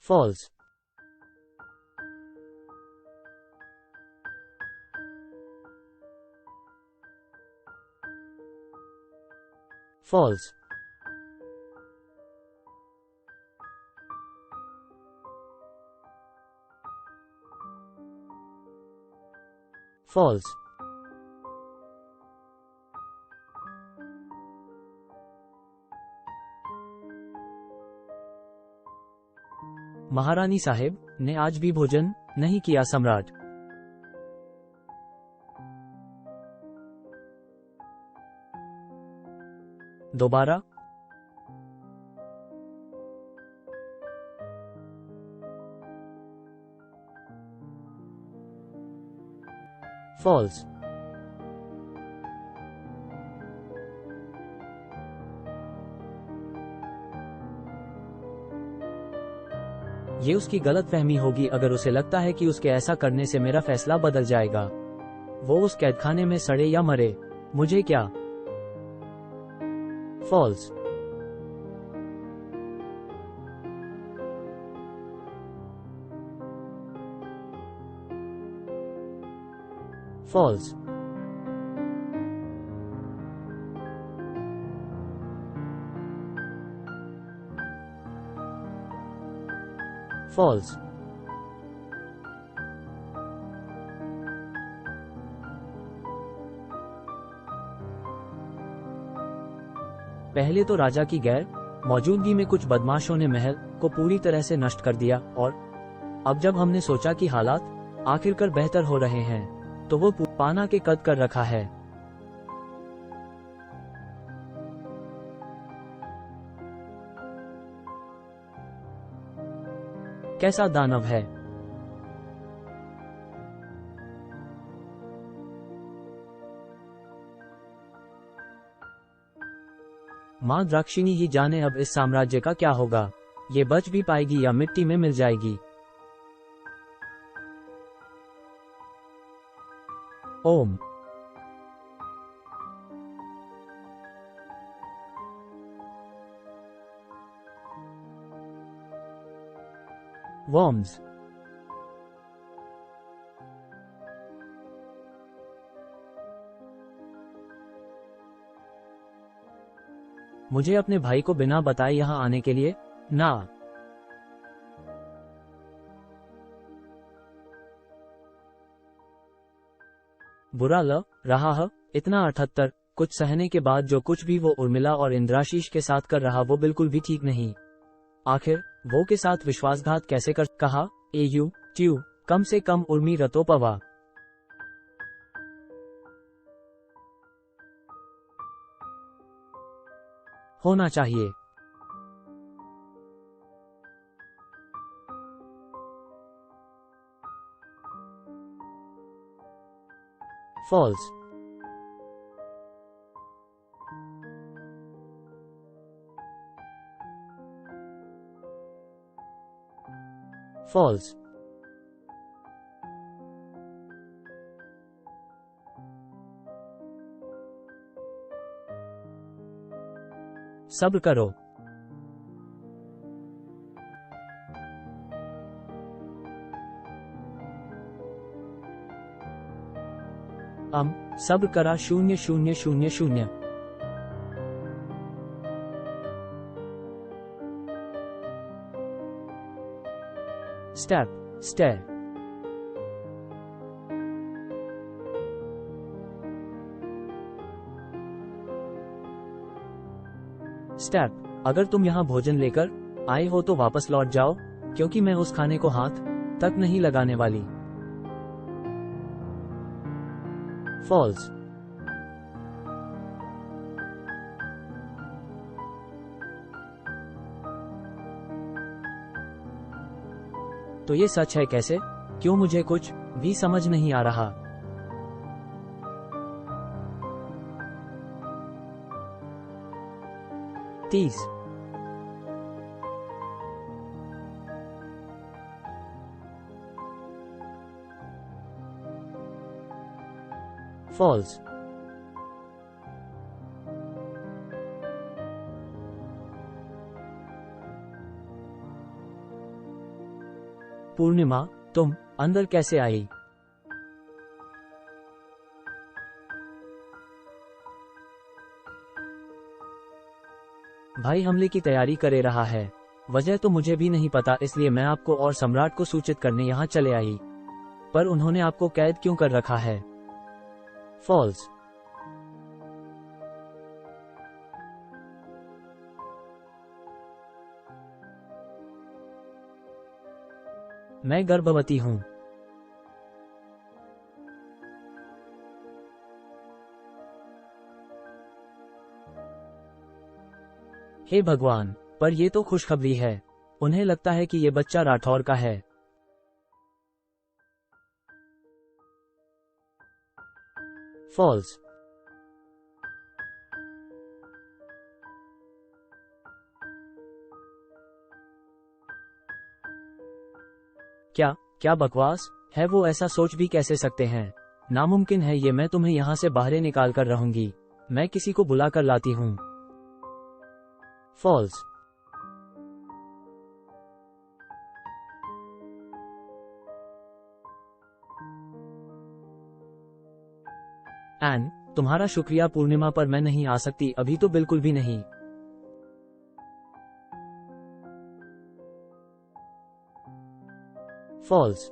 false, false, false, महारानी साहेब ने आज भी भोजन नहीं किया। सम्राट, दोबारा, false, ये उसकी गलतफहमी होगी अगर उसे लगता है कि उसके ऐसा करने से मेरा फैसला बदल जाएगा। वो उस कैदखाने में सड़े या मरे, मुझे क्या। false, false, false, पहले तो राजा की गैर मौजूदगी में कुछ बदमाशों ने महल को पूरी तरह से नष्ट कर दिया, और अब जब हमने सोचा कि हालात आखिरकार बेहतर हो रहे हैं तो वो पाना के कद कर रखा है। कैसा दानव है। मां द्राक्षिणी ही जाने अब इस साम्राज्य का क्या होगा। ये बच भी पाएगी या मिट्टी में मिल जाएगी। ओम। worms, मुझे अपने भाई को बिना बताए यहाँ आने के लिए ना। बुरा ल रहा है इतना 78 कुछ सहने के बाद जो कुछ भी वो उर्मिला और इंद्राशीष के साथ कर रहा वो बिल्कुल भी ठीक नहीं। आखिर वो के साथ विश्वासघात कैसे कर कहा। एयू ट्यू कम से कम उर्मी रतोपवा। होना चाहिए। फॉल्स, फॉल्स, सब्र करो। सब्र करा 0000। स्टेप स्टेयर, स्टेप अगर तुम यहाँ भोजन लेकर आए हो तो वापस लौट जाओ, क्योंकि मैं उस खाने को हाथ तक नहीं लगाने वाली। फॉल्स, तो ये सच है कैसे, क्यों मुझे कुछ भी समझ नहीं आ रहा। तीस, फॉल्स, पूर्णिमा, तुम अंदर कैसे आई? भाई हमले की तैयारी करे रहा है। वजह तो मुझे भी नहीं पता, इसलिए मैं आपको और सम्राट को सूचित करने यहाँ चले आई। पर उन्होंने आपको कैद क्यों कर रखा है? फॉल्स। मैं गर्भवती हूँ। हे भगवान, पर ये तो खुशखबरी है। उन्हें लगता है कि ये बच्चा राठौर का है। फॉल्स। क्या बकवास है? वो ऐसा सोच भी कैसे सकते हैं? नामुमकिन है ये। मैं तुम्हें यहाँ से बाहर निकाल कर रहूंगी। मैं किसी को बुला कर लाती हूँ। फॉल्स। एन, तुम्हारा शुक्रिया पूर्णिमा, पर मैं नहीं आ सकती अभी तो, बिल्कुल भी नहीं। फॉल्स।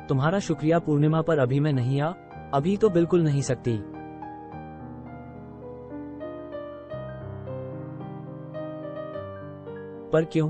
तुम्हारा शुक्रिया पूर्णिमा, पर अभी मैं नहीं आ, अभी तो बिल्कुल नहीं सकती। पर क्यों?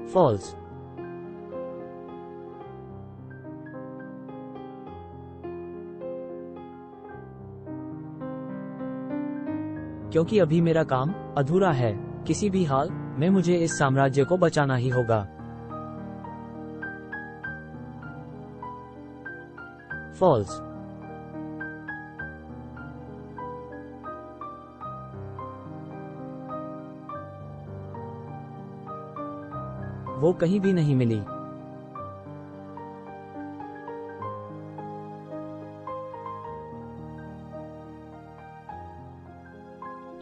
फॉल्स। क्योंकि अभी मेरा काम अधूरा है। किसी भी हाल में मुझे इस साम्राज्य को बचाना ही होगा। फॉल्स। वो कहीं भी नहीं मिली।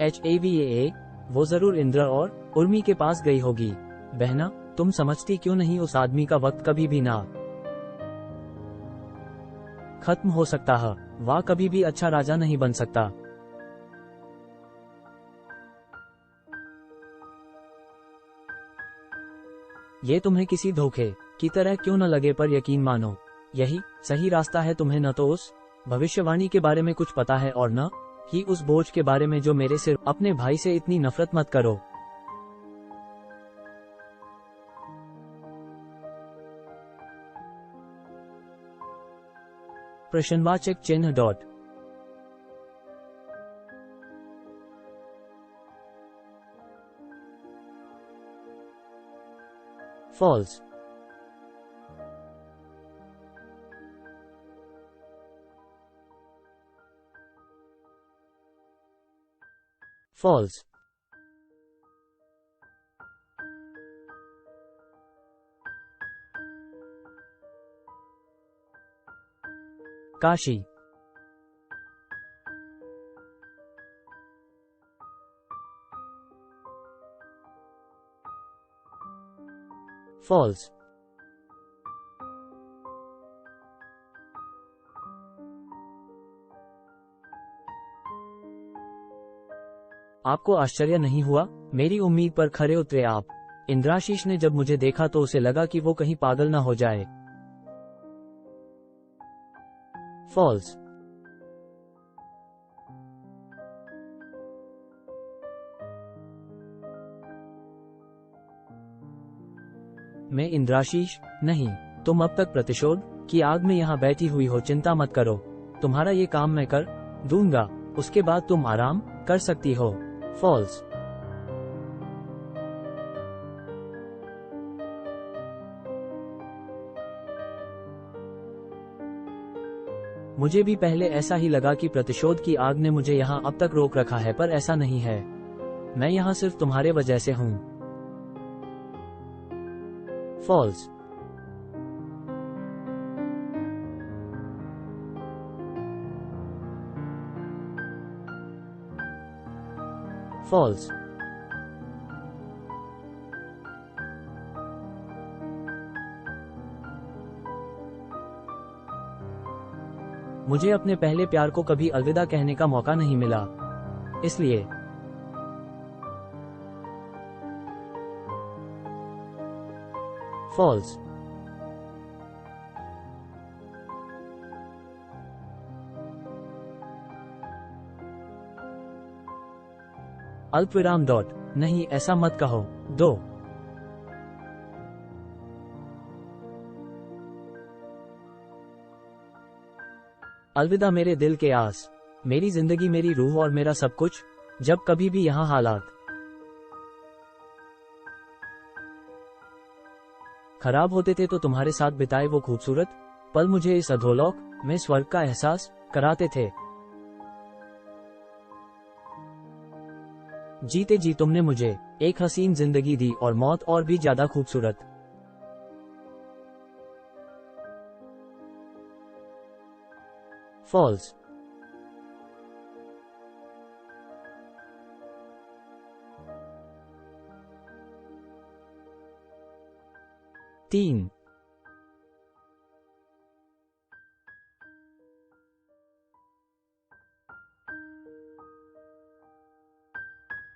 HAVAA, वो जरूर इंद्र और उर्मी के पास गई होगी। बहना, तुम समझती क्यों नहीं, उस आदमी का वक्त कभी भी ना खत्म हो सकता है। वह कभी भी अच्छा राजा नहीं बन सकता। ये तुम्हें किसी धोखे की तरह क्यों न लगे, पर यकीन मानो, यही सही रास्ता है। तुम्हें न तो उस भविष्यवाणी के बारे में कुछ पता है और न ही उस बोझ के बारे में जो मेरे सिर। अपने भाई से इतनी नफरत मत करो। प्रश्नवाचक चिन्ह dot. False. False. Kashi. False. आपको आश्चर्य नहीं हुआ? मेरी उम्मीद पर खरे उतरे आप। इंद्राशीष ने जब मुझे देखा तो उसे लगा कि वो कहीं पागल न हो जाए। फॉल्स। मैं इंद्राशीष नहीं। तुम अब तक प्रतिशोध की आग में यहाँ बैठी हुई हो। चिंता मत करो, तुम्हारा ये काम मैं कर दूंगा। उसके बाद तुम आराम कर सकती हो। फॉल्स। मुझे भी पहले ऐसा ही लगा कि प्रतिशोध की आग ने मुझे यहाँ अब तक रोक रखा है, पर ऐसा नहीं है। मैं यहाँ सिर्फ तुम्हारे वजह से हूँ। फॉल्स। फॉल्स। मुझे अपने पहले प्यार को कभी अलविदा कहने का मौका नहीं मिला, इसलिए। फॉल्स। अल्पविराम डॉट, नहीं ऐसा मत कहो। 2। अलविदा मेरे दिल के आस, मेरी जिंदगी, मेरी रूह और मेरा सब कुछ। जब कभी भी यहाँ हालात खराब होते थे तो तुम्हारे साथ बिताए वो खूबसूरत पल मुझे इस अधोलोक में स्वर्ग का एहसास कराते थे। जीते जी तुमने मुझे एक हसीन जिंदगी दी और मौत और भी ज्यादा खूबसूरत। फॉल्स। तीन।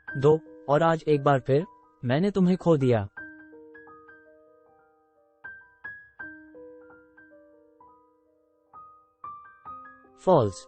2 और आज एक बार फिर मैंने तुम्हें खो दिया। फॉल्स।